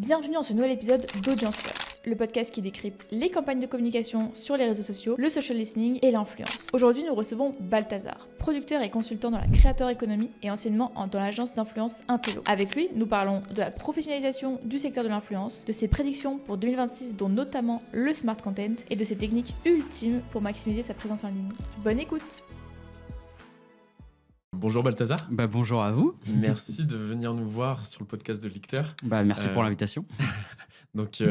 Bienvenue dans ce nouvel épisode d'Audience First, le podcast qui décrypte les campagnes de communication sur les réseaux sociaux, le social listening et l'influence. Aujourd'hui, nous recevons Balthazar, producteur et consultant dans la creator economy et anciennement dans l'agence d'influence Intello. Avec lui, nous parlons de la professionnalisation du secteur de l'influence, de ses prédictions pour 2026 dont notamment le smart content et de ses techniques ultimes pour maximiser sa présence en ligne. Bonne écoute! Bonjour Balthazar. Bonjour à vous. Merci de venir nous voir sur le podcast de Licteur. Merci pour l'invitation. Donc,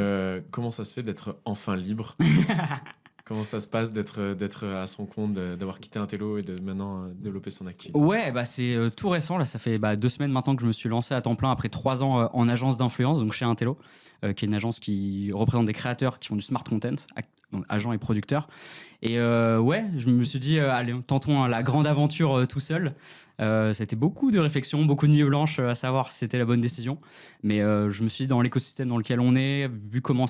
comment ça se fait d'être enfin libre? Comment ça se passe d'être à son compte, d'avoir quitté Intello et de maintenant développer son activité? Ouais, c'est tout récent. Là, ça fait 2 semaines maintenant que je me suis lancé à temps plein après 3 ans en agence d'influence, donc chez Intello, qui est une agence qui représente des créateurs qui font du smart content, donc agents et producteurs. Et je me suis dit, allez, tentons la grande aventure tout seul. C'était beaucoup de réflexions, beaucoup de nuits blanches à savoir si c'était la bonne décision. Mais je me suis dit, dans l'écosystème dans lequel on est, vu comment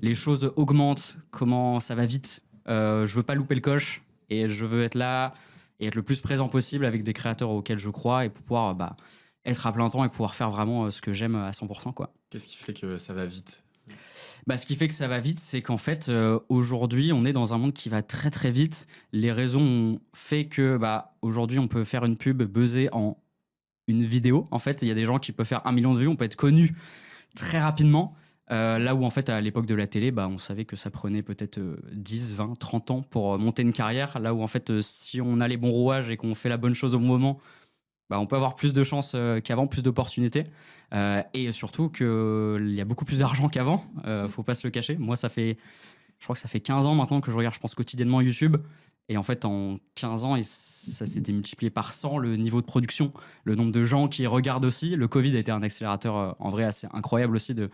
les choses augmentent, comment ça va vite, je veux pas louper le coche et je veux être là et être le plus présent possible avec des créateurs auxquels je crois et pour pouvoir être à plein temps et pouvoir faire vraiment ce que j'aime à 100%, quoi. Qu'est-ce qui fait que ça va vite? Ce qui fait que ça va vite, c'est qu'en fait, aujourd'hui, on est dans un monde qui va très très vite. Les raisons ont fait que aujourd'hui, on peut faire une pub buzzer en une vidéo. En fait, il y a des gens qui peuvent faire 1 million de vues, on peut être connu très rapidement. Là où en fait, à l'époque de la télé, on savait que ça prenait peut-être 10, 20, 30 ans pour monter une carrière. Là où en fait, si on a les bons rouages et qu'on fait la bonne chose au bon moment, on peut avoir plus de chances qu'avant, plus d'opportunités. Et surtout qu'il y a beaucoup plus d'argent qu'avant. Faut pas se le cacher. Moi, je crois que ça fait 15 ans maintenant que je regarde, je pense, quotidiennement YouTube. Et en fait, en 15 ans, ça s'est démultiplié par 100, le niveau de production, le nombre de gens qui regardent aussi. Le Covid a été un accélérateur en vrai assez incroyable aussi de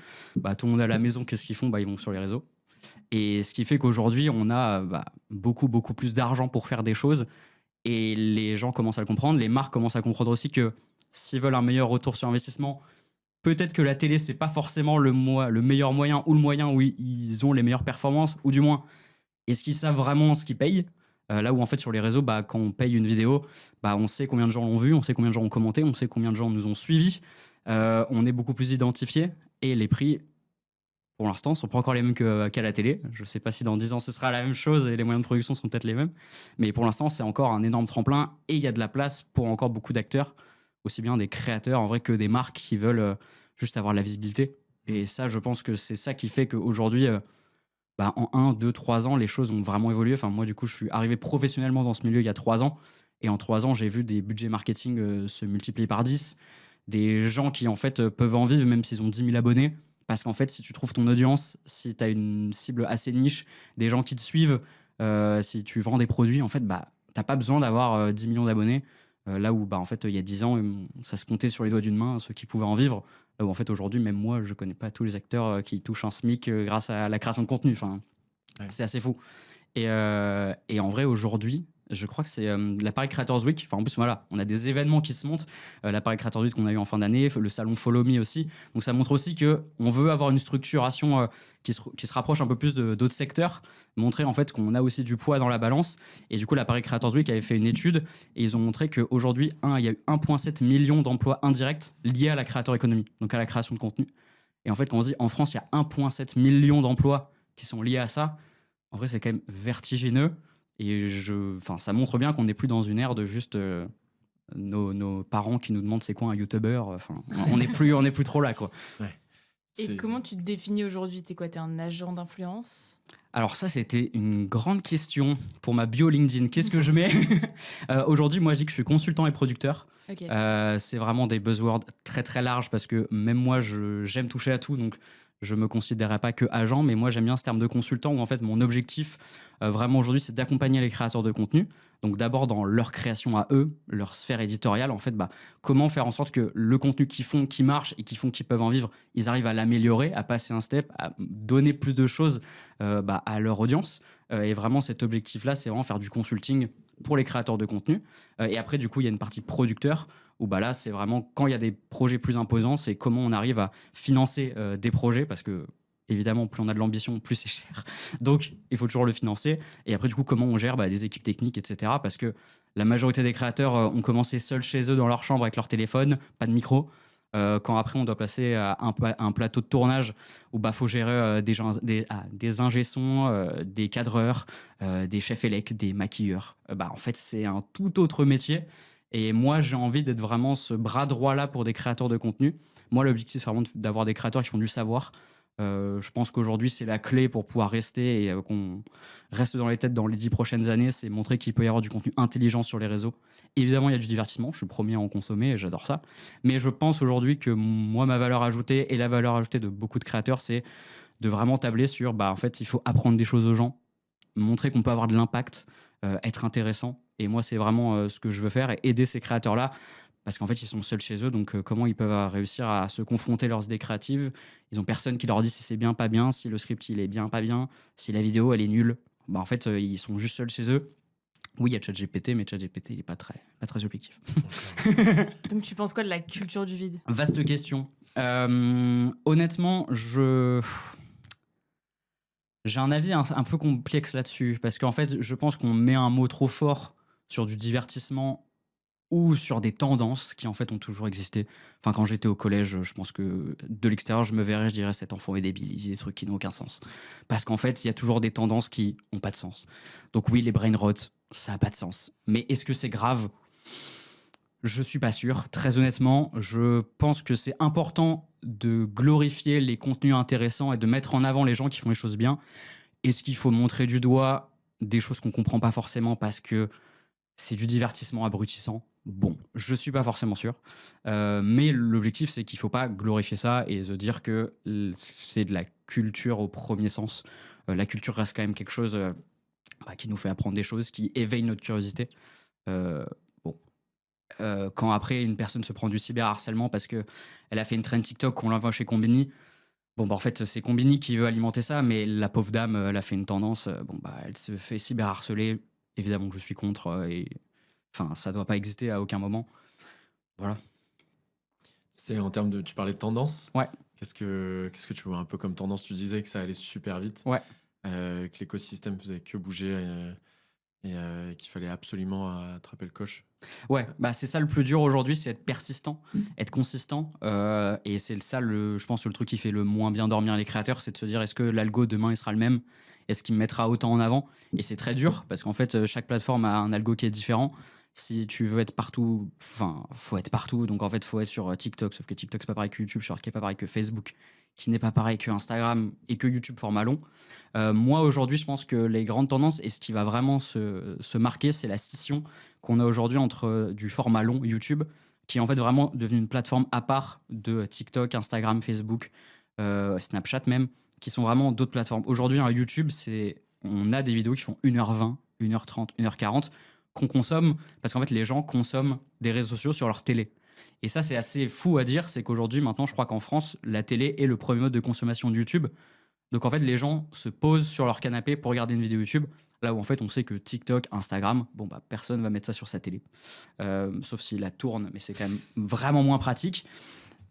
tout le monde à la maison, qu'est-ce qu'ils font? Ils vont sur les réseaux. Et ce qui fait qu'aujourd'hui, on a beaucoup, beaucoup plus d'argent pour faire des choses. Et les gens commencent à le comprendre. Les marques commencent à comprendre aussi que s'ils veulent un meilleur retour sur investissement, peut-être que la télé, c'est pas forcément le meilleur moyen ou le moyen où ils ont les meilleures performances, ou du moins, est-ce qu'ils savent vraiment ce qu'ils payent? Là où en fait sur les réseaux, quand on paye une vidéo, on sait combien de gens l'ont vue, on sait combien de gens ont commenté, on sait combien de gens nous ont suivis, on est beaucoup plus identifié et les prix, pour l'instant, sont pas encore les mêmes qu'à la télé. Je sais pas si dans 10 ans ce sera la même chose et les moyens de production seront peut-être les mêmes, mais pour l'instant c'est encore un énorme tremplin et il y a de la place pour encore beaucoup d'acteurs, aussi bien des créateurs en vrai que des marques qui veulent juste avoir de la visibilité. Et ça, je pense que c'est ça qui fait qu'aujourd'hui, en 1, 2, 3 ans, les choses ont vraiment évolué. Enfin, moi, du coup, je suis arrivé professionnellement dans ce milieu il y a 3 ans. Et en 3 ans, j'ai vu des budgets marketing se multiplier par 10. Des gens qui, en fait, peuvent en vivre même s'ils ont 10 000 abonnés. Parce qu'en fait, si tu trouves ton audience, si tu as une cible assez niche, des gens qui te suivent, si tu vends des produits, en fait, t'as pas besoin d'avoir 10 millions d'abonnés. Là où, en fait, il y a 10 ans, ça se comptait sur les doigts d'une main, ceux qui pouvaient en vivre. Là où, en fait, aujourd'hui, même moi, je connais pas tous les acteurs qui touchent un SMIC grâce à la création de contenu. Enfin, c'est assez fou. Et en vrai, aujourd'hui, je crois que c'est la Paris Creators Week. Enfin, en plus, voilà, on a des événements qui se montent. La Paris Creators Week qu'on a eu en fin d'année, le salon Follow Me aussi. Donc, ça montre aussi qu'on veut avoir une structuration qui se rapproche un peu plus d'autres secteurs, montrer en fait qu'on a aussi du poids dans la balance. Et du coup, la Paris Creators Week avait fait une étude et ils ont montré qu'aujourd'hui, il y a eu 1,7 million d'emplois indirects liés à la creator economy, donc à la création de contenu. Et en fait, quand on se dit en France, il y a 1,7 million d'emplois qui sont liés à ça, en vrai, c'est quand même vertigineux. Et ça montre bien qu'on n'est plus dans une ère de juste nos parents qui nous demandent c'est quoi un youtubeur. Enfin, on n'est plus trop là, quoi. Ouais. Et comment tu te définis aujourd'hui? T'es quoi? T'es un agent d'influence? Alors ça, c'était une grande question pour ma bio LinkedIn. Qu'est-ce que je mets? Aujourd'hui, moi, je dis que je suis consultant et producteur. Okay. C'est vraiment des buzzwords très très larges parce que même moi, j'aime toucher à tout. Donc, je me considérais pas que agent, mais moi, j'aime bien ce terme de consultant où en fait, mon objectif vraiment aujourd'hui, c'est d'accompagner les créateurs de contenu. Donc d'abord dans leur création à eux, leur sphère éditoriale, en fait, comment faire en sorte que le contenu qu'ils font, qui marche et qu'ils peuvent en vivre, ils arrivent à l'améliorer, à passer un step, à donner plus de choses à leur audience. Et vraiment, cet objectif-là, c'est vraiment faire du consulting pour les créateurs de contenu. Et après, du coup, il y a une partie producteur où là, c'est vraiment quand il y a des projets plus imposants, c'est comment on arrive à financer des projets parce que évidemment, plus on a de l'ambition, plus c'est cher. Donc, il faut toujours le financer. Et après, du coup, comment on gère des équipes techniques, etc. Parce que la majorité des créateurs ont commencé seuls chez eux dans leur chambre avec leur téléphone, pas de micro. Quand après on doit passer à un plateau de tournage où faut gérer des ingé-sons, des cadreurs, des chefs élec, des maquilleurs. En fait, c'est un tout autre métier. Et moi, j'ai envie d'être vraiment ce bras droit-là pour des créateurs de contenu. Moi, l'objectif, c'est vraiment d'avoir des créateurs qui font du savoir. Je pense qu'aujourd'hui, c'est la clé pour pouvoir rester et qu'on reste dans les têtes dans les 10 prochaines années. C'est montrer qu'il peut y avoir du contenu intelligent sur les réseaux. Évidemment, il y a du divertissement. Je suis le premier à en consommer et j'adore ça. Mais je pense aujourd'hui que moi, ma valeur ajoutée et la valeur ajoutée de beaucoup de créateurs, c'est de vraiment tabler sur, en fait, il faut apprendre des choses aux gens, montrer qu'on peut avoir de l'impact, être intéressant. Et moi, c'est vraiment ce que je veux faire et aider ces créateurs-là. Parce qu'en fait, ils sont seuls chez eux, donc comment ils peuvent réussir à se confronter leurs idées créatives? Ils ont personne qui leur dit si c'est bien, pas bien, si le script il est bien, pas bien, si la vidéo elle est nulle. En fait, ils sont juste seuls chez eux. Oui, il y a ChatGPT, mais ChatGPT il est pas très objectif. Donc tu penses quoi de la culture du vide? Vaste question. Honnêtement, j'ai un avis un peu complexe là-dessus, parce qu'en fait, je pense qu'on met un mot trop fort sur du divertissement ou sur des tendances qui en fait ont toujours existé. Enfin, quand j'étais au collège, je pense que de l'extérieur, je me verrais, je dirais cet enfant est débile, il dit des trucs qui n'ont aucun sens. Parce qu'en fait, il y a toujours des tendances qui n'ont pas de sens. Donc oui, les brain rot, ça n'a pas de sens. Mais est-ce que c'est grave? Je suis pas sûr. Très honnêtement, je pense que c'est important de glorifier les contenus intéressants et de mettre en avant les gens qui font les choses bien. Est-ce qu'il faut montrer du doigt des choses qu'on comprend pas forcément parce que c'est du divertissement abrutissant? Bon, je suis pas forcément sûr. Mais l'objectif, c'est qu'il faut pas glorifier ça et se dire que c'est de la culture au premier sens. La culture reste quand même quelque chose qui nous fait apprendre des choses, qui éveille notre curiosité. Quand après une personne se prend du cyberharcèlement parce qu'elle a fait une trend TikTok qu'on l'envoie chez Combini, en fait, c'est Combini qui veut alimenter ça, mais la pauvre dame, elle a fait une tendance, elle se fait cyberharceler. Évidemment que je suis contre et enfin, ça doit pas exister à aucun moment. Voilà. C'est en termes de... Tu parlais de tendance. Ouais. Qu'est-ce que tu vois un peu comme tendance? Tu disais que ça allait super vite. Ouais. Que l'écosystème faisait que bouger et qu'il fallait absolument attraper le coche. Ouais, c'est ça le plus dur aujourd'hui, c'est être persistant, être consistant. Et c'est ça, je pense, le truc qui fait le moins bien dormir les créateurs, c'est de se dire est-ce que l'algo demain il sera le même? Est-ce qu'il me mettra autant en avant? Et c'est très dur parce qu'en fait, chaque plateforme a un algo qui est différent. Si tu veux être partout, faut être partout. Donc en fait, faut être sur TikTok, sauf que TikTok c'est pas pareil que YouTube, Short qui est pas pareil que Facebook, qui n'est pas pareil que Instagram et que YouTube format long. Moi aujourd'hui, je pense que les grandes tendances et ce qui va vraiment se marquer, c'est la scission qu'on a aujourd'hui entre du format long YouTube, qui est en fait vraiment devenu une plateforme à part de TikTok, Instagram, Facebook, Snapchat même, qui sont vraiment d'autres plateformes. Aujourd'hui, un YouTube, on a des vidéos qui font 1h20, 1h30, 1h40 qu'on consomme parce qu'en fait, les gens consomment des réseaux sociaux sur leur télé. Et ça, c'est assez fou à dire, c'est qu'aujourd'hui, maintenant, je crois qu'en France, la télé est le premier mode de consommation de YouTube. Donc en fait, les gens se posent sur leur canapé pour regarder une vidéo YouTube, là où en fait, on sait que TikTok, Instagram, personne va mettre ça sur sa télé. Sauf s'il la tourne, mais c'est quand même vraiment moins pratique.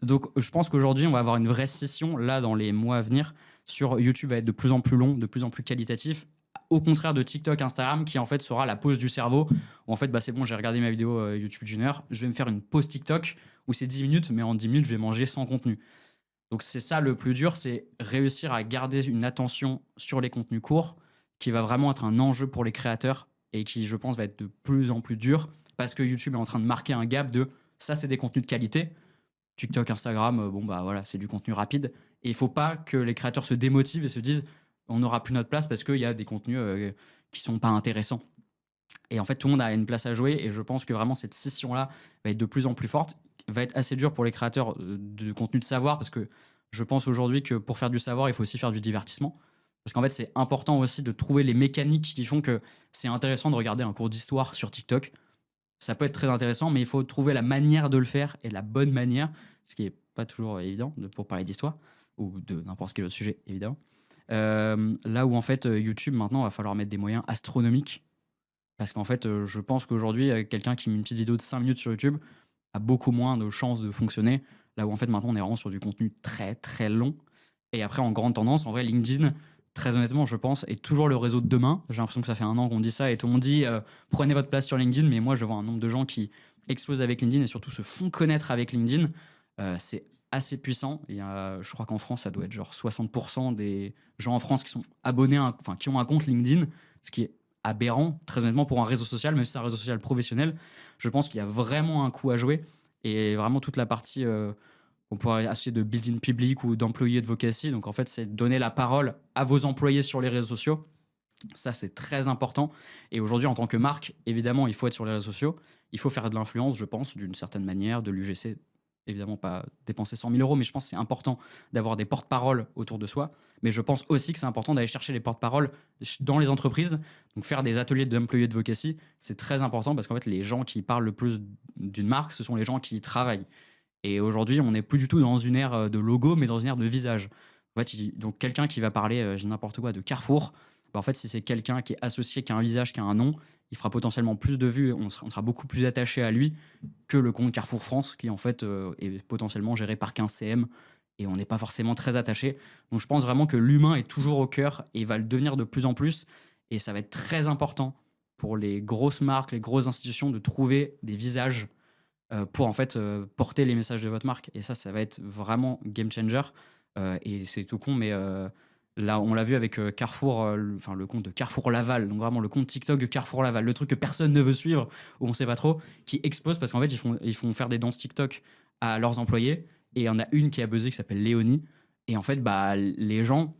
Donc je pense qu'aujourd'hui, on va avoir une vraie scission, là, dans les mois à venir, sur YouTube va être de plus en plus long, de plus en plus qualitatif, au contraire de TikTok, Instagram, qui en fait sera la pause du cerveau, où en fait, c'est bon, j'ai regardé ma vidéo YouTube d'une heure, je vais me faire une pause TikTok, où c'est 10 minutes, mais en 10 minutes, je vais manger sans contenu. Donc c'est ça le plus dur, c'est réussir à garder une attention sur les contenus courts, qui va vraiment être un enjeu pour les créateurs, et qui, je pense, va être de plus en plus dur, parce que YouTube est en train de marquer un gap de ça, c'est des contenus de qualité. TikTok, Instagram, voilà, c'est du contenu rapide. Et il faut pas que les créateurs se démotivent et se disent on n'aura plus notre place parce qu'il y a des contenus qui sont pas intéressants. Et en fait, tout le monde a une place à jouer et je pense que vraiment cette scission-là va être de plus en plus forte, va être assez dur pour les créateurs de contenu de savoir parce que je pense aujourd'hui que pour faire du savoir, il faut aussi faire du divertissement. Parce qu'en fait, c'est important aussi de trouver les mécaniques qui font que c'est intéressant de regarder un cours d'histoire sur TikTok. Ça peut être très intéressant, mais il faut trouver la manière de le faire et la bonne manière, ce qui n'est pas toujours évident pour parler d'histoire ou de n'importe quel autre sujet, évidemment. Là où en fait YouTube maintenant va falloir mettre des moyens astronomiques parce qu'en fait je pense qu'aujourd'hui quelqu'un qui met une petite vidéo de 5 minutes sur YouTube a beaucoup moins de chances de fonctionner, là où en fait maintenant on est vraiment sur du contenu très très long. Et après en grande tendance, en vrai LinkedIn, très honnêtement je pense, est toujours le réseau de demain. J'ai l'impression que ça fait 1 an qu'on dit ça et tout le monde dit prenez votre place sur LinkedIn, mais moi je vois un nombre de gens qui explosent avec LinkedIn et surtout se font connaître avec LinkedIn. C'est assez puissant. Je crois qu'en France, ça doit être genre 60% des gens en France qui sont abonnés, qui ont un compte LinkedIn, ce qui est aberrant, très honnêtement, pour un réseau social, même si c'est un réseau social professionnel. Je pense qu'il y a vraiment un coup à jouer et vraiment toute la partie qu'on pourrait associer de building public ou d'employee advocacy. Donc en fait, c'est donner la parole à vos employés sur les réseaux sociaux. Ça, c'est très important. Et aujourd'hui, en tant que marque, évidemment, il faut être sur les réseaux sociaux. Il faut faire de l'influence, je pense, d'une certaine manière, de l'UGC. Évidemment, pas dépenser 100 000 euros, mais je pense que c'est important d'avoir des porte-paroles autour de soi. Mais je pense aussi que c'est important d'aller chercher les porte-paroles dans les entreprises. Donc, faire des ateliers d'employee advocacy, c'est très important parce qu'en fait, les gens qui parlent le plus d'une marque, ce sont les gens qui y travaillent. Et aujourd'hui, on n'est plus du tout dans une ère de logo, mais dans une ère de visage. En fait, donc, quelqu'un qui va parler, j'ai n'importe quoi, de Carrefour, en fait, si c'est quelqu'un qui est associé, qui a un visage, qui a un nom, il fera potentiellement plus de vues, on sera beaucoup plus attaché à lui que le compte Carrefour France, qui en fait est potentiellement géré par 15 CM, et on n'est pas forcément très attaché. Donc je pense vraiment que l'humain est toujours au cœur, et il va le devenir de plus en plus, et ça va être très important pour les grosses marques, les grosses institutions, de trouver des visages pour en fait porter les messages de votre marque. Et ça va être vraiment game changer, et c'est tout con, mais... Là, on l'a vu avec Carrefour, le compte de Carrefour Laval, donc vraiment le compte TikTok de Carrefour Laval, le truc que personne ne veut suivre, où on sait pas trop, qui explose parce qu'en fait, ils font faire des danses TikTok à leurs employés. Et il y en a une qui a buzzé qui s'appelle Léonie. Et en fait, les gens,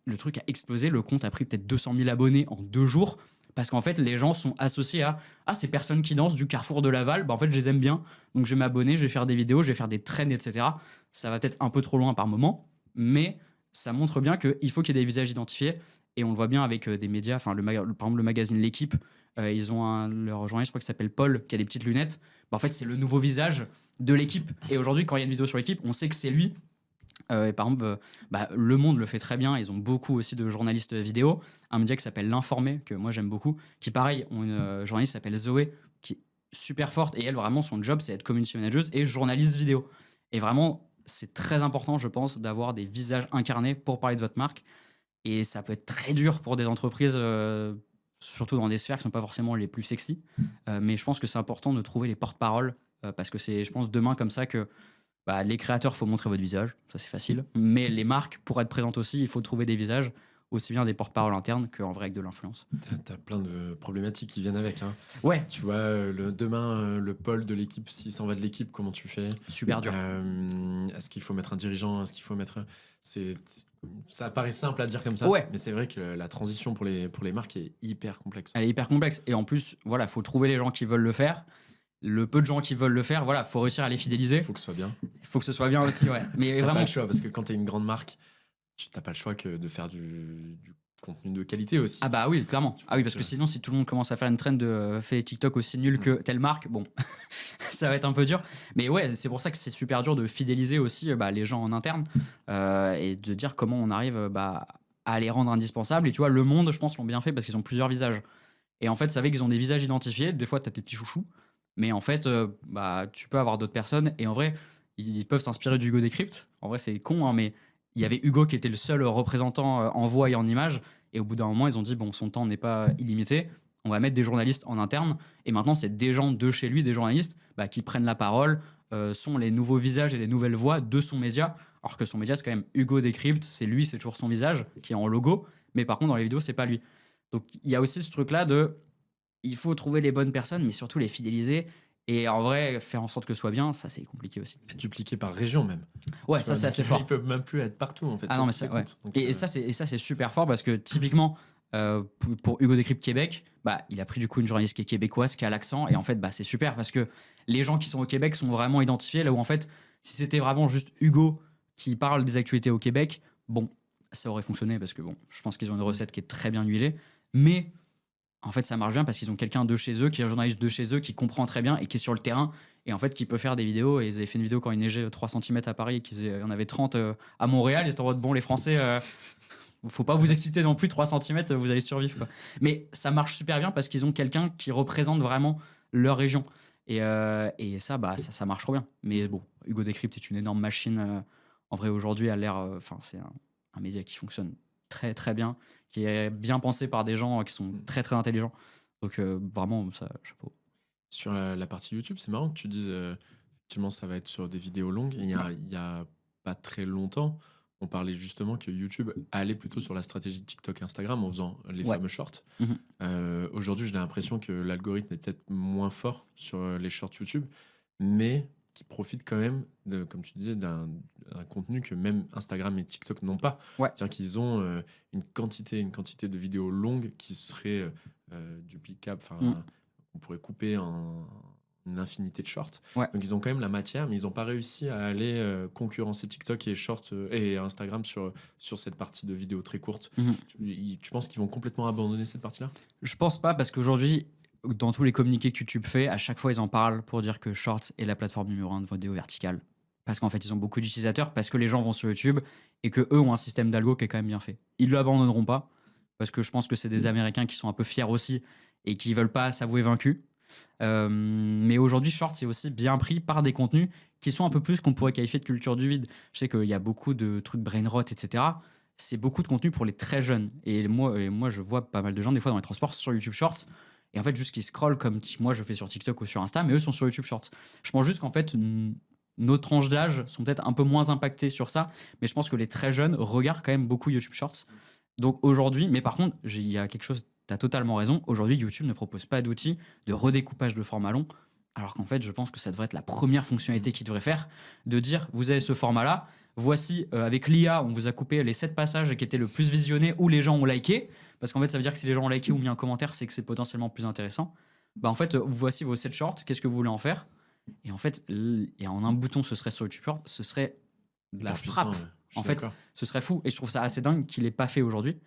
le truc a explosé. Le compte a pris peut-être 200 000 abonnés en 2 jours. Parce qu'en fait, les gens sont associés à ces personnes qui dansent du Carrefour de Laval. En fait, je les aime bien. Donc, je vais m'abonner, je vais faire des vidéos, je vais faire des trends, etc. Ça va peut-être un peu trop loin par moment, mais ça montre bien qu'il faut qu'il y ait des visages identifiés. Et on le voit bien avec des médias. Par exemple, le magazine L'Équipe, ils ont leur journaliste, je crois, qui s'appelle Paul, qui a des petites lunettes. En fait, c'est le nouveau visage de L'Équipe. Et aujourd'hui, quand il y a une vidéo sur L'Équipe, on sait que c'est lui. Et par exemple, Le Monde le fait très bien. Ils ont beaucoup aussi de journalistes vidéo. Un média qui s'appelle L'Informé, que moi j'aime beaucoup, qui pareil, ont une journaliste qui s'appelle Zoé, qui est super forte. Et elle, vraiment, son job, c'est être community manager et journaliste vidéo. Et vraiment, c'est très important, je pense, d'avoir des visages incarnés pour parler de votre marque. Et ça peut être très dur pour des entreprises, surtout dans des sphères qui ne sont pas forcément les plus sexy. Mais je pense que c'est important de trouver les porte-paroles, parce que c'est, je pense, demain comme ça que les créateurs, il faut montrer votre visage, ça c'est facile. Mais les marques, pour être présentes aussi, il faut trouver des visages, aussi bien des porte-paroles internes qu'en vrai avec de l'influence. T'as plein de problématiques qui viennent avec. Hein. Ouais. Tu vois, demain, le pôle de l'équipe, s'il s'en va de l'équipe, comment tu fais ? Super dur. Est-ce qu'il faut mettre un dirigeant ? Est-ce qu'il faut mettre... Ça paraît simple à dire comme ça, ouais. Mais c'est vrai que la transition pour les marques est hyper complexe. Elle est hyper complexe. Et en plus, voilà, faut trouver les gens qui veulent le faire. Le peu de gens qui veulent le faire, voilà, faut réussir à les fidéliser. Il faut que ce soit bien. Il faut que ce soit bien aussi, ouais. Mais t'as vraiment... pas le choix, parce que quand t'es une grande marque, tu n'as pas le choix que de faire du contenu de qualité aussi. Ah bah oui, clairement. Ah oui, parce que sinon, si tout le monde commence à faire une trend de fait TikTok aussi nul que telle marque, bon, ça va être un peu dur. Mais ouais, c'est pour ça que c'est super dur de fidéliser aussi les gens en interne et de dire comment on arrive à les rendre indispensables. Et tu vois, Le Monde, je pense, l'ont bien fait parce qu'ils ont plusieurs visages. Et en fait, ça fait qu'ils ont des visages identifiés. Des fois, t'as tes petits chouchous. Mais en fait, tu peux avoir d'autres personnes. Et en vrai, ils peuvent s'inspirer d'Hugo Décrypte. En vrai, c'est con, hein, mais il y avait Hugo qui était le seul représentant en voix et en image. Et au bout d'un moment, ils ont dit, bon, son temps n'est pas illimité. On va mettre des journalistes en interne. Et maintenant, c'est des gens de chez lui, des journalistes, qui prennent la parole, sont les nouveaux visages et les nouvelles voix de son média. Alors que son média, c'est quand même Hugo Décrypte. C'est lui, c'est toujours son visage qui est en logo. Mais par contre, dans les vidéos, c'est pas lui. Donc, il y a aussi ce truc-là de... Il faut trouver les bonnes personnes, mais surtout les fidéliser. Et en vrai, faire en sorte que ce soit bien, ça, c'est compliqué aussi. Dupliquer par région, même. Ouais, ça, c'est assez fort. Ils peuvent même plus être partout, en fait. Ah non, mais ça, ouais. Donc, et ça, c'est super fort parce que, typiquement, pour Hugo Décrypte Québec, il a pris du coup une journaliste qui est québécoise, qui a l'accent. Et en fait, c'est super parce que les gens qui sont au Québec sont vraiment identifiés. Là où, en fait, si c'était vraiment juste Hugo qui parle des actualités au Québec, bon, ça aurait fonctionné parce que, bon, je pense qu'ils ont une recette qui est très bien huilée. Mais... en fait, ça marche bien parce qu'ils ont quelqu'un de chez eux, qui est un journaliste de chez eux, qui comprend très bien et qui est sur le terrain. Et en fait, qui peut faire des vidéos. Et ils avaient fait une vidéo quand il neigeait 3 cm à Paris, il y en avait 30 à Montréal. Et c'était en mode, bon, les Français, faut pas vous exciter non plus, 3 cm, vous allez survivre, quoi. Mais ça marche super bien parce qu'ils ont quelqu'un qui représente vraiment leur région. Et ça marche trop bien. Mais bon, Hugo Décrypte est une énorme machine. En vrai, aujourd'hui, à l'air, c'est un média qui fonctionne très, très bien, qui est bien pensé par des gens qui sont très très intelligents. Donc vraiment, ça, chapeau. Sur la partie YouTube, c'est marrant que tu dises effectivement, ça va être sur des vidéos longues. Il y a pas très longtemps, on parlait justement que YouTube allait plutôt sur la stratégie de TikTok et Instagram en faisant les Ouais. fameux shorts. Mhm. Aujourd'hui, j'ai l'impression que l'algorithme est peut-être moins fort sur les shorts YouTube, mais qui profite quand même, comme tu disais, d'un contenu que même Instagram et TikTok n'ont pas. Ouais. C'est-à-dire qu'ils ont une quantité de vidéos longues qui seraient duplicables. Enfin, on pourrait couper en une infinité de shorts. Ouais. Donc ils ont quand même la matière, mais ils n'ont pas réussi à aller concurrencer TikTok et et Instagram sur cette partie de vidéos très courtes. Mhm. Tu penses qu'ils vont complètement abandonner cette partie-là? Je pense pas, parce qu'aujourd'hui, dans tous les communiqués que YouTube fait, à chaque fois, ils en parlent pour dire que Shorts est la plateforme numéro 1 de vidéo verticale. Parce qu'en fait, ils ont beaucoup d'utilisateurs, parce que les gens vont sur YouTube et que eux ont un système d'algo qui est quand même bien fait. Ils ne l'abandonneront pas, parce que je pense que c'est des Américains qui sont un peu fiers aussi et qui veulent pas s'avouer vaincus. Mais aujourd'hui, Shorts c'est aussi bien pris par des contenus qui sont un peu plus qu'on pourrait qualifier de culture du vide. Je sais qu'il y a beaucoup de trucs brain rot, etc. C'est beaucoup de contenu pour les très jeunes. Et moi, je vois pas mal de gens, des fois, dans les transports, sur YouTube Shorts. Et en fait, juste qu'ils scrollent comme moi, je fais sur TikTok ou sur Insta, mais eux sont sur YouTube Shorts. Je pense juste qu'en fait, nos tranches d'âge sont peut-être un peu moins impactées sur ça. Mais je pense que les très jeunes regardent quand même beaucoup YouTube Shorts. Donc aujourd'hui, mais par contre, il y a quelque chose, tu as totalement raison. Aujourd'hui, YouTube ne propose pas d'outils de redécoupage de format long. Alors qu'en fait, je pense que ça devrait être la première fonctionnalité qu'ils devraient faire, de dire, vous avez ce format-là, voici, avec l'IA, on vous a coupé les 7 passages qui étaient le plus visionnés où les gens ont liké, parce qu'en fait, ça veut dire que si les gens ont liké ou mis un commentaire, c'est que c'est potentiellement plus intéressant. Bah en fait, voici vos 7 shorts, qu'est-ce que vous voulez en faire? Et en fait, et en un bouton, ce serait sur YouTube Shorts, ce serait de la Hyper frappe. puissant, ouais. Je suis En fait, d'accord. ce serait fou. Et je trouve ça assez dingue qu'il n'ait pas fait aujourd'hui.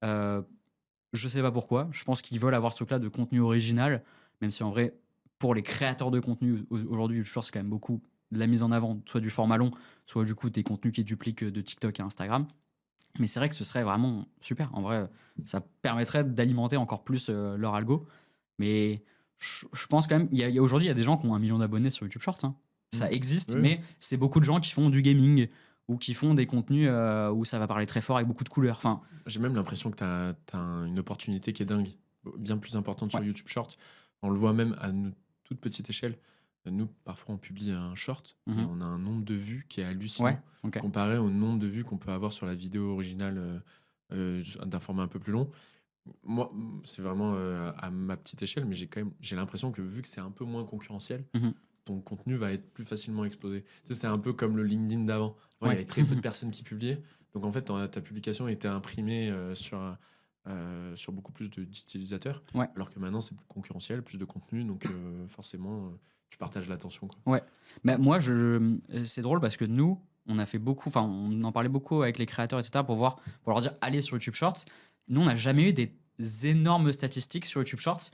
Je sais pas pourquoi. Je pense qu'ils veulent avoir ce truc-là de contenu original, même si en vrai, pour les créateurs de contenu, aujourd'hui, YouTube Shorts, c'est quand même beaucoup de la mise en avant, soit du format long, soit du coup des contenus qui dupliquent de TikTok et Instagram. Mais c'est vrai que ce serait vraiment super. En vrai, ça permettrait d'alimenter encore plus leur algo. Mais je pense quand même, aujourd'hui, il y a des gens qui ont 1 million d'abonnés sur YouTube Shorts. Hein. Ça existe, Oui. mais c'est beaucoup de gens qui font du gaming ou qui font des contenus où ça va parler très fort avec beaucoup de couleurs. Enfin, J'ai même l'impression que tu as une opportunité qui est dingue, bien plus importante sur Ouais. YouTube Short. On le voit même à une toute petite échelle. Nous, parfois, on publie un short et on a un nombre de vues qui est hallucinant ouais, ok. comparé au nombre de vues qu'on peut avoir sur la vidéo originale d'un format un peu plus long. Moi, c'est vraiment à ma petite échelle, mais j'ai l'impression que vu que c'est un peu moins concurrentiel, Mhm. ton contenu va être plus facilement explosé. Tu sais, c'est un peu comme le LinkedIn d'avant. Avant, il y Ouais. avait très peu de personnes qui publiaient. Donc en fait, ta publication était imprimée sur beaucoup plus d'utilisateurs. Ouais. Alors que maintenant, c'est plus concurrentiel, plus de contenu. Donc forcément, tu partages l'attention, quoi. Mais moi, c'est drôle parce que nous, on a fait beaucoup, enfin, on en parlait beaucoup avec les créateurs, etc., pour leur dire, allez sur YouTube Shorts. Nous, on n'a jamais eu des énormes statistiques sur YouTube Shorts.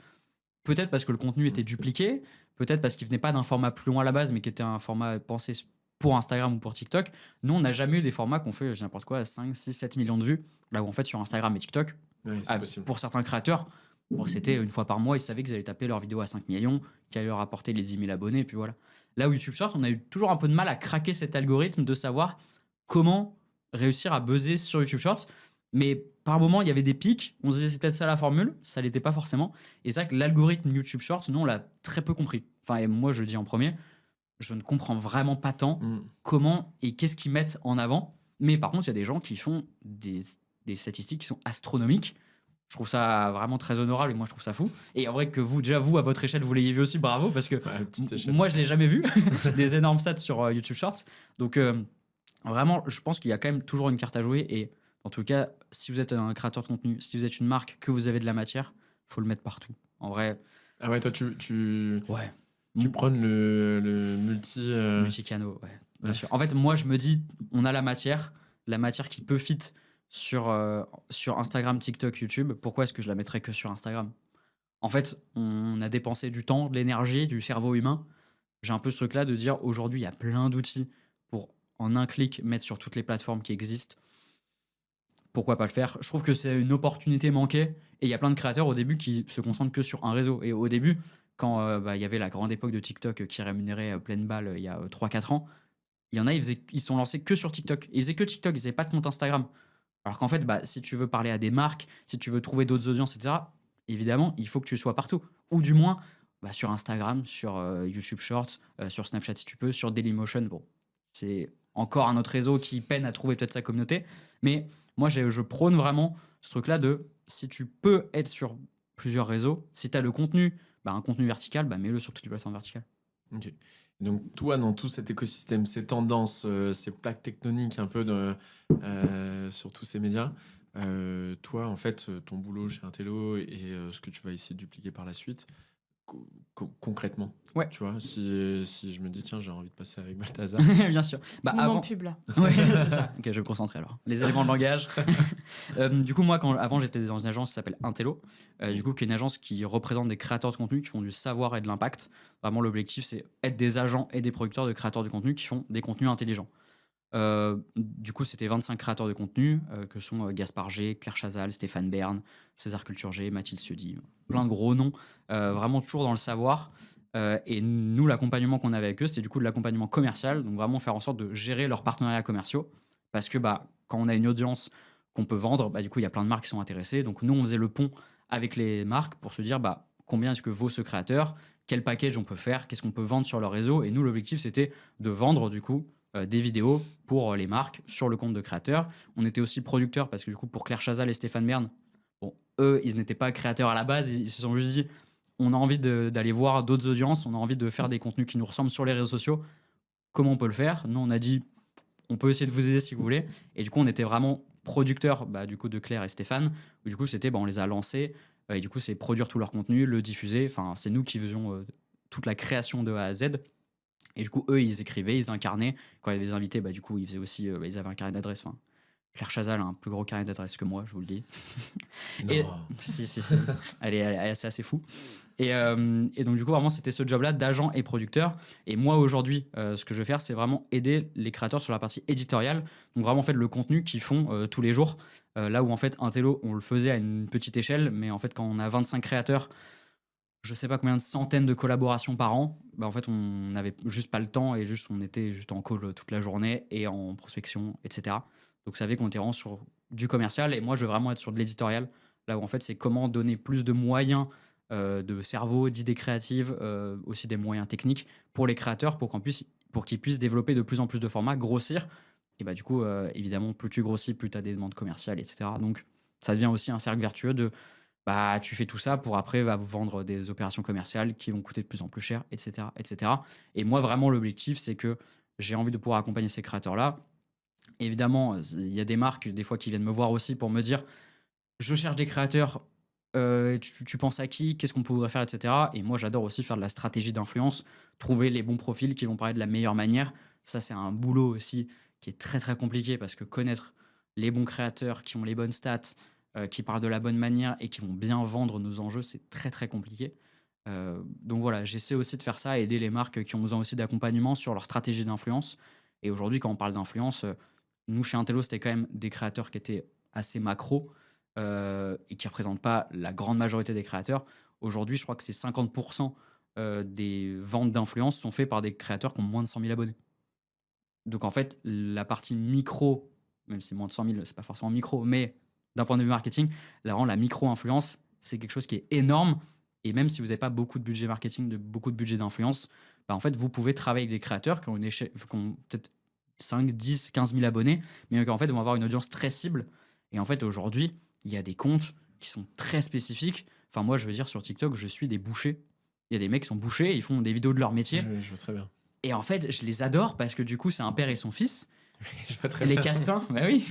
Peut-être parce que le contenu était dupliqué, peut-être parce qu'il venait pas d'un format plus long à la base, mais qui était un format pensé pour Instagram ou pour TikTok. Nous, on n'a jamais eu des formats qu'on fait, n'importe quoi, 5, 6, 7 millions de vues. Là où en fait, sur Instagram et TikTok, Ouais, c'est possible. pour certains créateurs, bon, c'était une fois par mois, ils savaient qu'ils allaient taper leur vidéo à 5 millions, qu'elle leur apporter les 10 000 abonnés, et puis voilà. Là où YouTube Shorts, on a eu toujours un peu de mal à craquer cet algorithme de savoir comment réussir à buzzer sur YouTube Shorts. Mais par moment, il y avait des pics. On se disait, c'est peut-être ça la formule. Ça l'était pas forcément. Et c'est vrai que l'algorithme YouTube Shorts, nous, on l'a très peu compris. Enfin, et moi, je le dis en premier, je ne comprends vraiment pas tant comment et qu'est-ce qu'ils mettent en avant. Mais par contre, il y a des gens qui font des statistiques qui sont astronomiques. Je trouve ça vraiment très honorable et moi, je trouve ça fou. Et en vrai, que vous, à votre échelle, vous l'ayez vu aussi, bravo, parce que Ouais, à petite échelle. moi, je l'ai jamais vu, des énormes stats sur YouTube Shorts. Donc, vraiment, je pense qu'il y a quand même toujours une carte à jouer. Et en tout cas, si vous êtes un créateur de contenu, si vous êtes une marque, que vous avez de la matière, faut le mettre partout. En vrai, Ah ouais, toi, tu ouais. prônes le multi... Multicanaux, ouais, bien Ouais. sûr. En fait, moi, je me dis, on a la matière qui peut fit sur Instagram, TikTok, YouTube. Pourquoi est-ce que je la mettrais que sur Instagram? En fait, on a dépensé du temps, de l'énergie, du cerveau humain. J'ai un peu ce truc-là de dire, aujourd'hui, il y a plein d'outils pour, en un clic, mettre sur toutes les plateformes qui existent. Pourquoi pas le faire? Je trouve que c'est une opportunité manquée. Et il y a plein de créateurs au début qui se concentrent que sur un réseau. Et au début, quand il y avait la grande époque de TikTok qui rémunérait pleine balle il y a 3-4 ans, il y en a, ils sont lancés que sur TikTok. Ils faisaient que TikTok, ils n'avaient pas de compte Instagram. Alors qu'en fait, si tu veux parler à des marques, si tu veux trouver d'autres audiences, etc., évidemment, il faut que tu sois partout. Ou du moins, sur Instagram, sur YouTube Shorts, sur Snapchat si tu peux, sur Dailymotion. Bon, c'est encore un autre réseau qui peine à trouver peut-être sa communauté. Mais moi, je prône vraiment ce truc-là de si tu peux être sur plusieurs réseaux, si tu as le contenu, un contenu vertical, mets-le sur toutes les plateformes verticales. Ok. Donc, toi, dans tout cet écosystème, ces tendances, ces plaques tectoniques un peu sur tous ces médias, toi, en fait, ton boulot chez Intello et ce que tu vas essayer de dupliquer par la suite, concrètement, Ouais. tu vois, si je me dis, tiens, j'ai envie de passer avec Balthazar. Bien sûr. Tout le monde en pub là. Ouais, c'est ça. Ok, je vais me concentrer alors. Les éléments de langage. Du coup, moi, avant, j'étais dans une agence qui s'appelle Intello, du coup, qui est une agence qui représente des créateurs de contenu qui font du savoir et de l'impact. Vraiment, l'objectif, c'est être des agents et des producteurs de créateurs de contenu qui font des contenus intelligents. Du coup, c'était 25 créateurs de contenu que sont Gaspard G, Claire Chazal, Stéphane Bern, César Culture G, Mathilde Siodi, plein de gros noms, vraiment toujours dans le savoir. Et nous, l'accompagnement qu'on avait avec eux, c'était du coup de l'accompagnement commercial, donc vraiment faire en sorte de gérer leurs partenariats commerciaux. Parce que quand on a une audience qu'on peut vendre, du coup, il y a plein de marques qui sont intéressées. Donc nous, on faisait le pont avec les marques pour se dire combien est-ce que vaut ce créateur, quel package on peut faire, qu'est-ce qu'on peut vendre sur leur réseau. Et nous, l'objectif, c'était de vendre du coup des vidéos pour les marques sur le compte de créateurs. On était aussi producteurs parce que du coup, pour Claire Chazal et Stéphane Bern, eux, ils n'étaient pas créateurs à la base, ils se sont juste dit on a envie d'aller voir d'autres audiences, on a envie de faire des contenus qui nous ressemblent sur les réseaux sociaux. Comment on peut le faire? Nous, on a dit on peut essayer de vous aider si vous voulez. Et du coup, on était vraiment producteurs du coup, de Claire et Stéphane. Du coup, c'était on les a lancés. Et du coup, c'est produire tout leur contenu, le diffuser. Enfin, c'est nous qui faisions toute la création de A à Z. Et du coup, eux, ils écrivaient, ils incarnaient. Quand il y avait des invités, du coup, ils faisaient aussi, ils avaient un carnet d'adresses. Enfin, Claire Chazal a un plus gros carnet d'adresses que moi, je vous le dis. Non. Et, si. Elle est assez fou. Et donc, du coup, vraiment, c'était ce job-là d'agent et producteur. Et moi, aujourd'hui, ce que je vais faire, c'est vraiment aider les créateurs sur la partie éditoriale. Donc, vraiment, en fait, le contenu qu'ils font tous les jours. Là où, en fait, Intello, on le faisait à une petite échelle. Mais en fait, quand on a 25 créateurs, je sais pas combien de centaines de collaborations par an, en fait, on n'avait juste pas le temps et on était juste en call toute la journée et en prospection, etc. Donc, ça fait qu'on était vraiment sur du commercial. Et moi, je veux vraiment être sur de l'éditorial. Là où, en fait, c'est comment donner plus de moyens de cerveau, d'idées créatives, aussi des moyens techniques pour les créateurs pour qu'ils puissent développer de plus en plus de formats, grossir. Et du coup, évidemment, plus tu grossis, plus tu as des demandes commerciales, etc. Donc, ça devient aussi un cercle vertueux de tu fais tout ça pour après vous vendre des opérations commerciales qui vont coûter de plus en plus cher, etc. etc. Et moi, vraiment, l'objectif, c'est que j'ai envie de pouvoir accompagner ces créateurs-là. Évidemment, il y a des marques, des fois, qui viennent me voir aussi pour me dire je cherche des créateurs. Tu penses à qui? Qu'est-ce qu'on pourrait faire, etc. Et moi, j'adore aussi faire de la stratégie d'influence, trouver les bons profils qui vont parler de la meilleure manière. Ça, c'est un boulot aussi qui est très, très compliqué parce que connaître les bons créateurs qui ont les bonnes stats, qui parlent de la bonne manière et qui vont bien vendre nos enjeux, c'est très, très compliqué. Donc voilà, j'essaie aussi de faire ça, aider les marques qui ont besoin aussi d'accompagnement sur leur stratégie d'influence. Et aujourd'hui, quand on parle d'influence, nous, chez Intello, c'était quand même des créateurs qui étaient assez macro, et qui ne représentent pas la grande majorité des créateurs. Aujourd'hui, je crois que c'est 50% des ventes d'influence sont faites par des créateurs qui ont moins de 100 000 abonnés. Donc en fait, la partie micro, même si moins de 100 000, c'est pas forcément micro, mais d'un point de vue marketing, la micro-influence, c'est quelque chose qui est énorme. Et même si vous n'avez pas beaucoup de budget marketing, beaucoup de budget d'influence, en fait, vous pouvez travailler avec des créateurs qui ont peut-être 5, 10, 15 000 abonnés, mais qui en fait vont avoir une audience très cible. Et en fait, aujourd'hui, il y a des comptes qui sont très spécifiques. Enfin, moi, je veux dire, sur TikTok, je suis des bouchers. Il y a des mecs qui sont bouchers, ils font des vidéos de leur métier. Oui, je vois très bien. Et en fait, je les adore parce que du coup, c'est un père et son fils. Je vois très Les bien. castins, oui.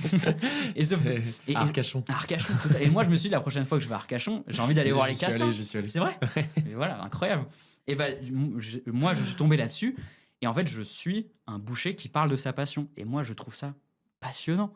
Et Arcachon. Arcachon. Et moi, je me suis dit, la prochaine fois que je vais à Arcachon, j'ai envie d'aller voir les castins. J'y suis allé. C'est vrai. Et voilà, incroyable. Et moi, je suis tombé là-dessus. Et en fait, je suis un boucher qui parle de sa passion. Et moi, je trouve ça passionnant.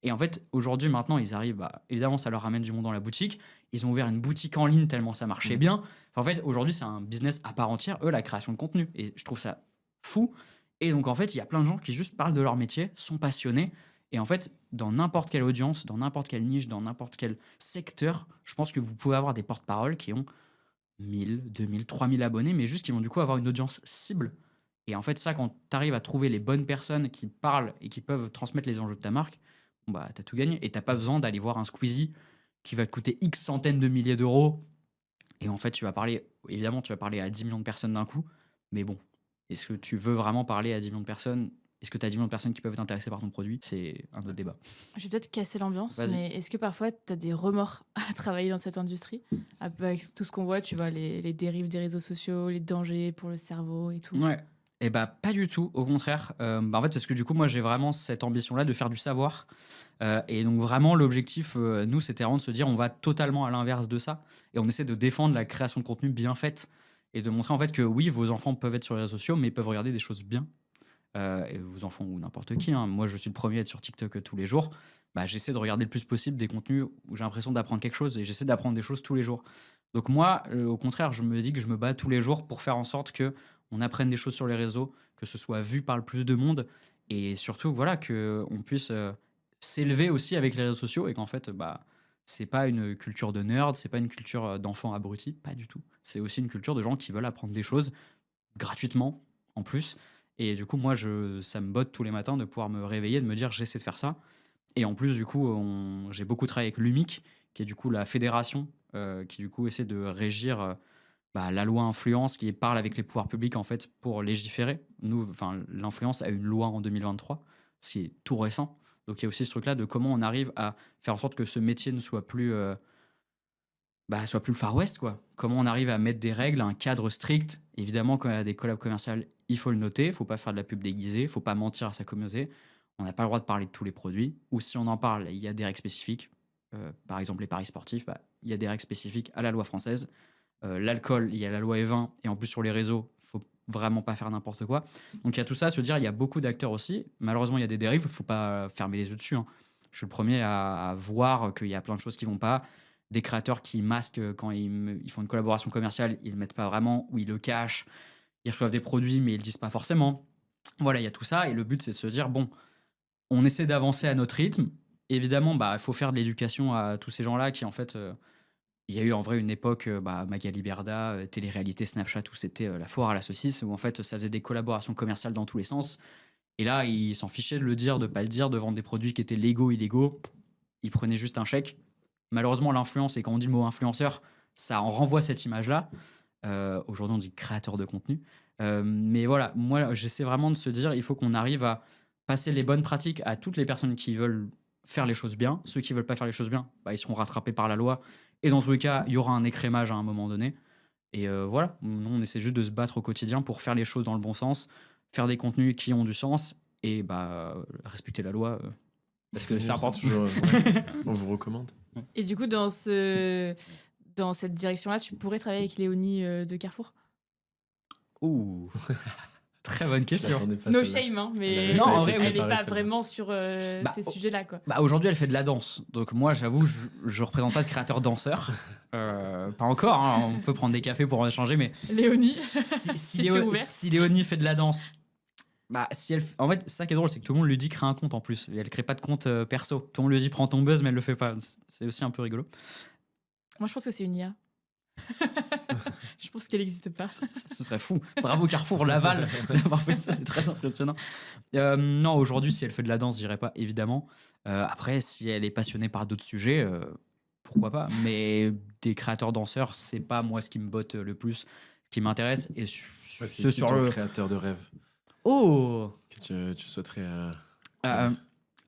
Et en fait, aujourd'hui, maintenant, ils arrivent, évidemment, ça leur ramène du monde dans la boutique. Ils ont ouvert une boutique en ligne tellement ça marchait bien. Enfin, en fait, aujourd'hui, c'est un business à part entière, eux, la création de contenu. Et je trouve ça fou. Et donc, en fait, il y a plein de gens qui juste parlent de leur métier, sont passionnés. Et en fait, dans n'importe quelle audience, dans n'importe quelle niche, dans n'importe quel secteur, je pense que vous pouvez avoir des porte-paroles qui ont 1000, 2000, 3000 abonnés, mais juste qui vont du coup avoir une audience cible. Et en fait, ça, quand tu arrives à trouver les bonnes personnes qui parlent et qui peuvent transmettre les enjeux de ta marque, t'as tout gagné. Et t'as pas besoin d'aller voir un Squeezie qui va te coûter X centaines de milliers d'euros Et en fait, évidemment, tu vas parler à 10 millions de personnes d'un coup, mais bon, est-ce que tu veux vraiment parler à 10 millions de personnes? Est-ce que tu as 10 millions de personnes qui peuvent être intéressées par ton produit? C'est un autre débat. Je vais peut-être casser l'ambiance, Vas-y. mais est-ce que parfois tu as des remords à travailler dans cette industrie? Un peu avec tout ce qu'on voit, tu vois, les dérives des réseaux sociaux, les dangers pour le cerveau et tout. Ouais. Et bah pas du tout, au contraire. En fait, parce que du coup, moi, j'ai vraiment cette ambition-là de faire du savoir. Et donc vraiment, l'objectif, nous, c'était vraiment de se dire, on va totalement à l'inverse de ça. Et on essaie de défendre la création de contenu bien faite. Et de montrer en fait que oui, vos enfants peuvent être sur les réseaux sociaux, mais ils peuvent regarder des choses bien. Et vos enfants ou n'importe qui, hein. Moi, je suis le premier à être sur TikTok tous les jours. Bah, j'essaie de regarder le plus possible des contenus où j'ai l'impression d'apprendre quelque chose et j'essaie d'apprendre des choses tous les jours. Donc moi, au contraire, je me dis que je me bats tous les jours pour faire en sorte que on apprenne des choses sur les réseaux, que ce soit vu par le plus de monde et surtout voilà que on puisse s'élever aussi avec les réseaux sociaux et qu'en fait bah c'est pas une culture de nerd, c'est pas une culture d'enfants abrutis, pas du tout. C'est aussi une culture de gens qui veulent apprendre des choses gratuitement en plus. Et du coup, moi, ça me botte tous les matins de pouvoir me réveiller, de me dire j'essaie de faire ça. Et en plus, du coup, j'ai beaucoup travaillé avec l'UMIC, qui est du coup la fédération qui du coup essaie de régir la loi influence, qui parle avec les pouvoirs publics en fait pour légiférer. Nous, enfin, l'influence a une loi en 2023, c'est tout récent. Donc il y a aussi ce truc-là de comment on arrive à faire en sorte que ce métier ne soit plus soit plus le Far West, quoi. Comment on arrive à mettre des règles, un cadre strict. Évidemment, quand il y a des collabs commerciales, il faut le noter. Il ne faut pas faire de la pub déguisée. Il ne faut pas mentir à sa communauté. On n'a pas le droit de parler de tous les produits. Ou si on en parle, il y a des règles spécifiques. Par exemple, les paris sportifs, il y a des règles spécifiques à la loi française. L'alcool, il y a la loi E20. Et en plus, sur les réseaux, il ne faut vraiment pas faire n'importe quoi. Donc, il y a tout ça à se dire, il y a beaucoup d'acteurs aussi. Malheureusement, il y a des dérives. Il ne faut pas fermer les yeux dessus, hein. Je suis le premier à voir qu'il y a plein de choses qui ne vont pas. Des créateurs qui masquent quand ils font une collaboration commerciale, ils ne le mettent pas vraiment ou ils le cachent. Ils reçoivent des produits, mais ils ne le disent pas forcément. Voilà, il y a tout ça. Et le but, c'est de se dire, bon, on essaie d'avancer à notre rythme. Évidemment, il faut faire de l'éducation à tous ces gens-là qui, en fait, il y a eu en vrai une époque, Magali Berda, télé-réalité, Snapchat, où c'était la foire à la saucisse, où en fait, ça faisait des collaborations commerciales dans tous les sens. Et là, ils s'en fichaient de le dire, de ne pas le dire, de vendre des produits qui étaient légaux, illégaux. Ils prenaient juste un chèque. Malheureusement, l'influence, et quand on dit le mot influenceur, ça en renvoie cette image-là. Aujourd'hui, on dit créateur de contenu. Mais voilà, moi, j'essaie vraiment de se dire, il faut qu'on arrive à passer les bonnes pratiques à toutes les personnes qui veulent faire les choses bien. Ceux qui veulent pas faire les choses bien, ils seront rattrapés par la loi. Et dans tous les cas, il y aura un écrémage à un moment donné. Et voilà, nous, on essaie juste de se battre au quotidien pour faire les choses dans le bon sens, faire des contenus qui ont du sens et respecter la loi. Parce que c'est important. Toujours, ouais. On vous recommande. Et du coup, dans cette direction-là, tu pourrais travailler avec Léonie de Carrefour? Ouh, très bonne question. No shame, hein, mais Non, en vrai, elle n'est préparée, pas celle-là. vraiment sur ces sujets-là, quoi. Aujourd'hui, elle fait de la danse. Donc moi, j'avoue, je représente pas de créateur danseur. Pas encore, hein, on peut prendre des cafés pour en échanger, mais Léonie, si tu es ouverte. si Léonie fait de la danse, en fait, ça qui est drôle, c'est que tout le monde lui dit crée un compte en plus. Et elle crée pas de compte perso. Tout le monde lui dit prends ton buzz, mais elle le fait pas. C'est aussi un peu rigolo. Moi, je pense que c'est une IA. Je pense qu'elle n'existe pas. Ce serait fou. Bravo Carrefour Laval d'avoir fait ça, c'est très impressionnant. Non, aujourd'hui, si elle fait de la danse, je dirais pas, évidemment. Après, si elle est passionnée par d'autres sujets, pourquoi pas. Mais des créateurs danseurs, c'est pas moi ce qui me botte le plus, ce qui m'intéresse. Et C'est sur ton créateur de rêve Oh que tu souhaiterais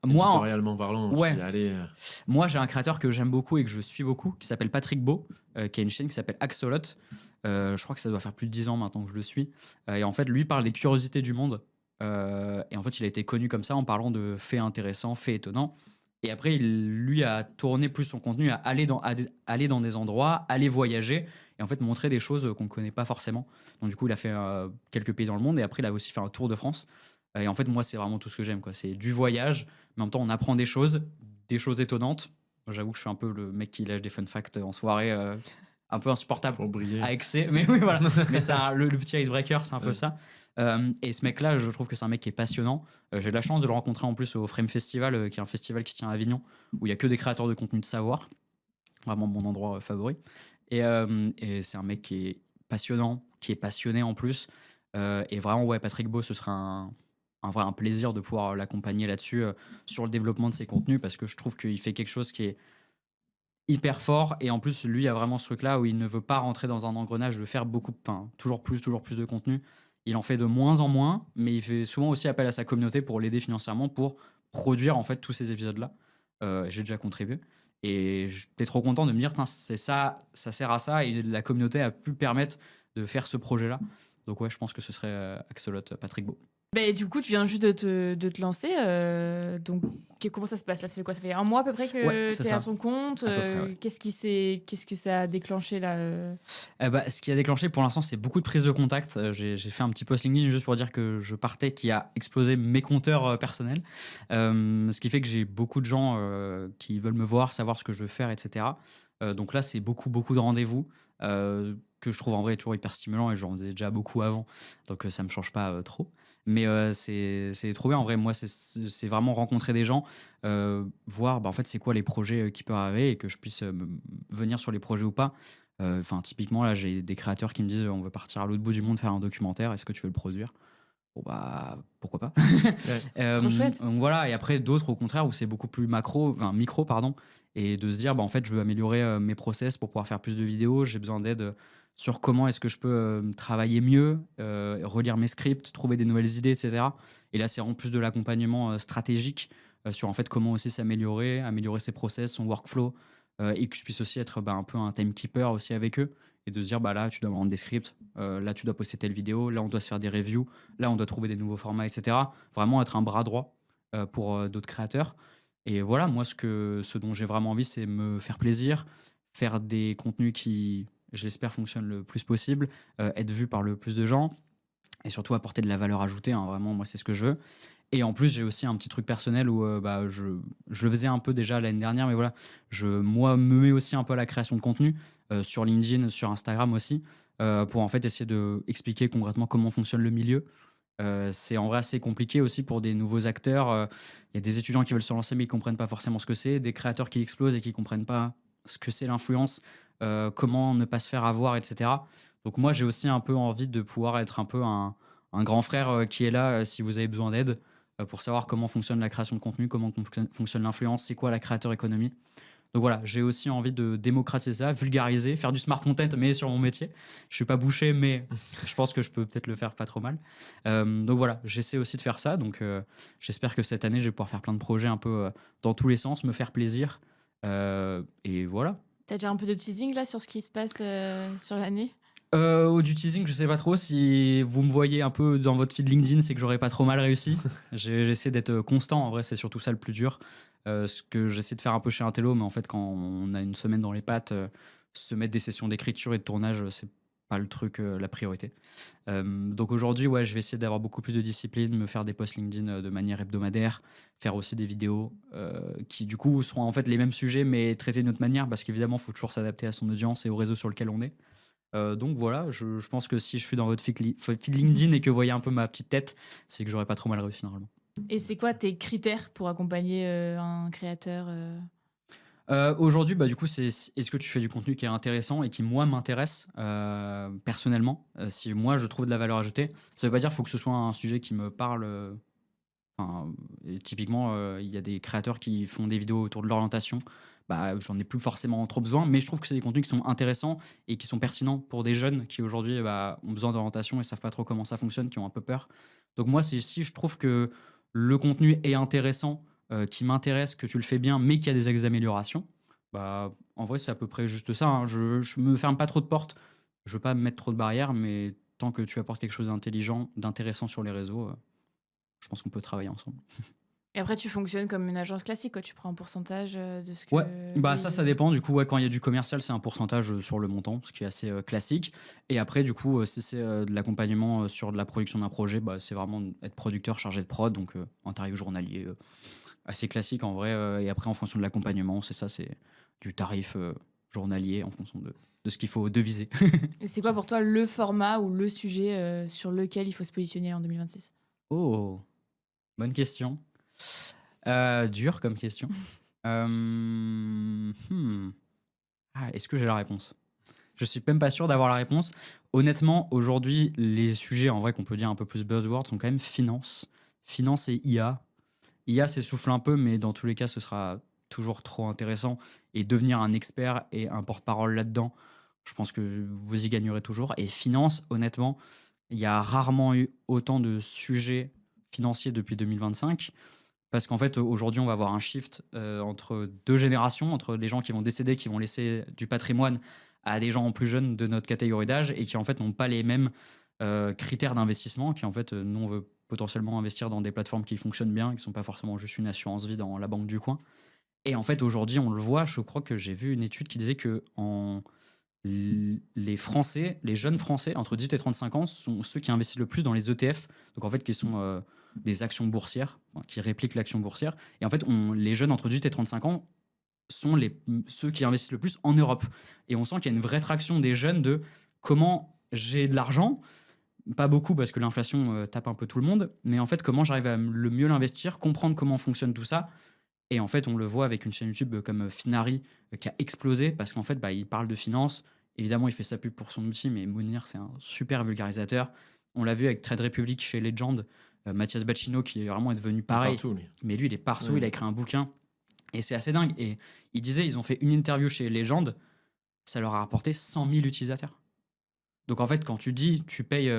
moi, éditorialement parlant, ouais. tu dis, allez, Moi, j'ai un créateur que j'aime beaucoup et que je suis beaucoup, qui s'appelle Patrick Beau, qui a une chaîne qui s'appelle Axolot. Je crois que ça doit faire plus de 10 ans maintenant que je le suis. Et en fait, lui parle des curiosités du monde. Et en fait, il a été connu comme ça en parlant de faits intéressants, faits étonnants. Et après, lui a tourné plus son contenu à aller dans des endroits, aller voyager et en fait montrer des choses qu'on ne connaît pas forcément. Donc du coup, il a fait quelques pays dans le monde et après, il a aussi fait un tour de France. Et en fait, moi, c'est vraiment tout ce que j'aime, quoi. C'est du voyage, mais en même temps, on apprend des choses étonnantes. Moi, j'avoue que je suis un peu le mec qui lâche des fun facts en soirée, un peu insupportable pour briller. à excès. Mais oui, voilà. Mais le petit icebreaker, c'est un peu ça. Et ce mec-là, je trouve que c'est un mec qui est passionnant. J'ai de la chance de le rencontrer en plus au Frame Festival, qui est un festival qui se tient à Avignon, où il y a que des créateurs de contenu de savoir. Vraiment mon endroit favori. Et c'est un mec qui est passionnant, qui est passionné en plus. Et vraiment, ouais, Patrick Beau, ce sera un plaisir de pouvoir l'accompagner là-dessus, sur le développement de ses contenus, parce que je trouve qu'il fait quelque chose qui est hyper fort. Et en plus, lui a vraiment ce truc-là où il ne veut pas rentrer dans un engrenage de faire toujours plus de contenu. Il en fait de moins en moins, mais il fait souvent aussi appel à sa communauté pour l'aider financièrement pour produire en fait tous ces épisodes-là. J'ai déjà contribué. Et j'étais trop content de me dire, c'est ça, ça sert à ça, et la communauté a pu permettre de faire ce projet-là. Donc ouais, je pense que ce serait Axolot, Patrick Beau. Bah, du coup, tu viens juste de te lancer. Donc, comment ça se passe là? Ça fait quoi? Ça fait un mois à peu près que c'est tu es ça. à son compte. À peu près, ouais. Qu'est-ce que ça a déclenché là Ce qui a déclenché pour l'instant, c'est beaucoup de prises de contact. J'ai fait un petit post LinkedIn juste pour dire que je partais, qui a explosé mes compteurs personnels. Ce qui fait que j'ai beaucoup de gens qui veulent me voir, savoir ce que je veux faire, etc. Donc là, c'est beaucoup de rendez-vous que je trouve en vrai toujours hyper stimulant, et j'en faisais déjà beaucoup avant. Donc ça me change pas trop. Mais c'est trop bien en vrai. Moi, c'est vraiment rencontrer des gens, voir en fait c'est quoi les projets qui peuvent arriver, et que je puisse venir sur les projets ou pas. Typiquement, là, j'ai des créateurs qui me disent on veut partir à l'autre bout du monde faire un documentaire, est-ce que tu veux le produire? Bon, bah, pourquoi pas. Trop chouette. Donc voilà, et après, d'autres, au contraire, où c'est beaucoup plus micro, pardon, et de se dire, en fait, je veux améliorer mes process pour pouvoir faire plus de vidéos, j'ai besoin d'aide sur comment est-ce que je peux travailler mieux, relire mes scripts, trouver des nouvelles idées, etc. Et là, c'est vraiment plus de l'accompagnement stratégique sur, en fait, comment aussi s'améliorer, améliorer ses process, son workflow, et que je puisse aussi être un peu un timekeeper aussi avec eux, et de se dire, là, tu dois me rendre des scripts, là, tu dois poster telle vidéo, là, on doit se faire des reviews, là, on doit trouver des nouveaux formats, etc. Vraiment être un bras droit pour d'autres créateurs. Et voilà, moi, ce dont j'ai vraiment envie, c'est me faire plaisir, faire des contenus qui, j'espère, fonctionnent le plus possible, être vu par le plus de gens, et surtout apporter de la valeur ajoutée, hein. Vraiment, moi, c'est ce que je veux. Et en plus, j'ai aussi un petit truc personnel où je le faisais un peu déjà l'année dernière, mais voilà, moi, me mets aussi un peu à la création de contenu sur LinkedIn, sur Instagram aussi, pour en fait essayer de expliquer concrètement comment fonctionne le milieu. C'est en vrai assez compliqué aussi pour des nouveaux acteurs. Il y a des étudiants qui veulent se lancer mais ils comprennent pas forcément ce que c'est, des créateurs qui explosent et qui comprennent pas ce que c'est l'influence, comment ne pas se faire avoir, etc. Donc moi, j'ai aussi un peu envie de pouvoir être un peu un grand frère qui est là si vous avez besoin d'aide, pour savoir comment fonctionne la création de contenu, comment fonctionne l'influence, c'est quoi la créateur économie. Donc voilà, j'ai aussi envie de démocratiser ça, vulgariser, faire du smart content, mais sur mon métier. Je suis pas bouché, mais je pense que je peux peut-être le faire pas trop mal. Donc voilà, j'essaie aussi de faire ça. Donc j'espère que cette année, je vais pouvoir faire plein de projets un peu dans tous les sens, me faire plaisir. Et voilà. T'as déjà un peu de teasing là sur ce qui se passe sur l'année? Du teasing, je sais pas trop. Si vous me voyez un peu dans votre feed LinkedIn, c'est que j'aurais pas trop mal réussi. J'essaie d'être constant. En vrai, c'est surtout ça le plus dur. Ce que j'essaie de faire un peu chez Intello, mais en fait, quand on a une semaine dans les pattes, se mettre des sessions d'écriture et de tournage, c'est pas le truc, la priorité. Donc aujourd'hui, ouais, je vais essayer d'avoir beaucoup plus de discipline, me faire des posts LinkedIn de manière hebdomadaire, faire aussi des vidéos qui du coup seront en fait les mêmes sujets, mais traités d'une autre manière, parce qu'évidemment, il faut toujours s'adapter à son audience et au réseau sur lequel on est. Donc voilà, je pense que si je suis dans votre feed LinkedIn et que vous voyez un peu ma petite tête, c'est que j'aurais pas trop mal réussi normalement. Et c'est quoi tes critères pour accompagner un créateur Aujourd'hui, du coup, c'est est-ce que tu fais du contenu qui est intéressant et qui, moi, m'intéresse personnellement. Si moi, je trouve de la valeur ajoutée, ça veut pas dire qu'il faut que ce soit un sujet qui me parle. Et typiquement, il y a des créateurs qui font des vidéos autour de l'orientation. J'en ai plus forcément trop besoin, mais je trouve que c'est des contenus qui sont intéressants et qui sont pertinents pour des jeunes qui aujourd'hui ont besoin d'orientation et savent pas trop comment ça fonctionne, qui ont un peu peur. Donc moi, si je trouve que le contenu est intéressant, qui m'intéresse, que tu le fais bien, mais qu'il y a des axes d'amélioration, en vrai, c'est à peu près juste ça, hein. Je me ferme pas trop de portes, je veux pas me mettre trop de barrières, mais tant que tu apportes quelque chose d'intelligent, d'intéressant sur les réseaux, je pense qu'on peut travailler ensemble. Et après, tu fonctionnes comme une agence classique, quoi. Tu prends un pourcentage de ce que... Ouais, ça dépend. Du coup, ouais, quand il y a du commercial, c'est un pourcentage sur le montant, ce qui est assez classique. Et après, du coup, si c'est de l'accompagnement sur de la production d'un projet, c'est vraiment être producteur chargé de prod, donc un tarif journalier assez classique en vrai. Et après, en fonction de l'accompagnement, c'est du tarif journalier en fonction de ce qu'il faut deviser. Et c'est quoi pour toi le format ou le sujet sur lequel il faut se positionner en 2026? Oh, bonne question. Dur comme question. Est-ce que j'ai la réponse? Je suis même pas sûr d'avoir la réponse. Honnêtement, aujourd'hui, les sujets en vrai qu'on peut dire un peu plus buzzword sont quand même finance et IA. IA s'essouffle un peu, mais dans tous les cas, ce sera toujours trop intéressant. Et devenir un expert et un porte-parole là-dedans, je pense que vous y gagnerez toujours. Et finance, honnêtement, il y a rarement eu autant de sujets financiers depuis 2025. Parce qu'en fait, aujourd'hui, on va avoir un shift entre deux générations, entre les gens qui vont décéder, qui vont laisser du patrimoine à des gens plus jeunes de notre catégorie d'âge et qui, en fait, n'ont pas les mêmes critères d'investissement, qui, en fait, nous, on veut potentiellement investir dans des plateformes qui fonctionnent bien, qui ne sont pas forcément juste une assurance vie dans la banque du coin. Et en fait, aujourd'hui, on le voit, je crois que j'ai vu une étude qui disait que les Français, les jeunes Français, entre 18 et 35 ans, sont ceux qui investissent le plus dans les ETF, donc en fait, qui sont des actions boursières, qui répliquent l'action boursière. Et en fait, les jeunes entre 18 et 35 ans sont ceux qui investissent le plus en Europe. Et on sent qu'il y a une vraie traction des jeunes de comment j'ai de l'argent, pas beaucoup parce que l'inflation tape un peu tout le monde, mais en fait, comment j'arrive à le mieux l'investir, comprendre comment fonctionne tout ça. Et en fait, on le voit avec une chaîne YouTube comme Finari qui a explosé parce qu'en fait, il parle de finance. Évidemment, il fait sa pub pour son outil, mais Mounir, c'est un super vulgarisateur. On l'a vu avec Trade Republic chez Legend, Mathias Bacchino qui est vraiment devenu pareil. Partout, lui. Mais lui, il est partout, Ouais. il a écrit un bouquin. Et c'est assez dingue. Et il disait, ils ont fait une interview chez Legend, ça leur a rapporté 100 000 utilisateurs. Donc en fait, quand tu dis, tu payes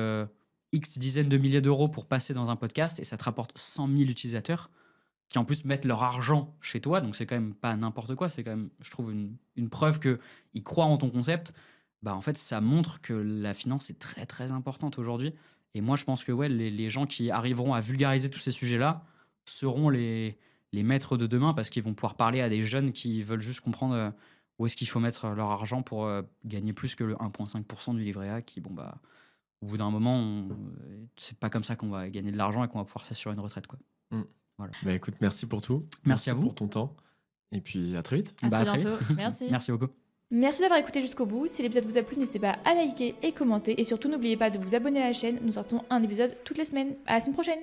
X dizaines de milliers d'euros pour passer dans un podcast et ça te rapporte 100 000 utilisateurs qui en plus mettent leur argent chez toi, donc c'est quand même pas n'importe quoi, c'est quand même, je trouve, une preuve qu'ils croient en ton concept. En fait, ça montre que la finance est très très importante aujourd'hui. Et moi, je pense que ouais, les gens qui arriveront à vulgariser tous ces sujets-là seront les maîtres de demain parce qu'ils vont pouvoir parler à des jeunes qui veulent juste comprendre où est-ce qu'il faut mettre leur argent pour gagner plus que le 1,5% du livret A qui, au bout d'un moment, c'est pas comme ça qu'on va gagner de l'argent et qu'on va pouvoir s'assurer une retraite, quoi. Voilà. Écoute, merci pour tout. Merci à vous. pour ton temps. Et puis à très vite. À très très bientôt. vite. Merci. Merci beaucoup. Merci d'avoir écouté jusqu'au bout. Si l'épisode vous a plu, n'hésitez pas à liker et commenter. Et surtout, n'oubliez pas de vous abonner à la chaîne. Nous sortons un épisode toutes les semaines. À la semaine prochaine!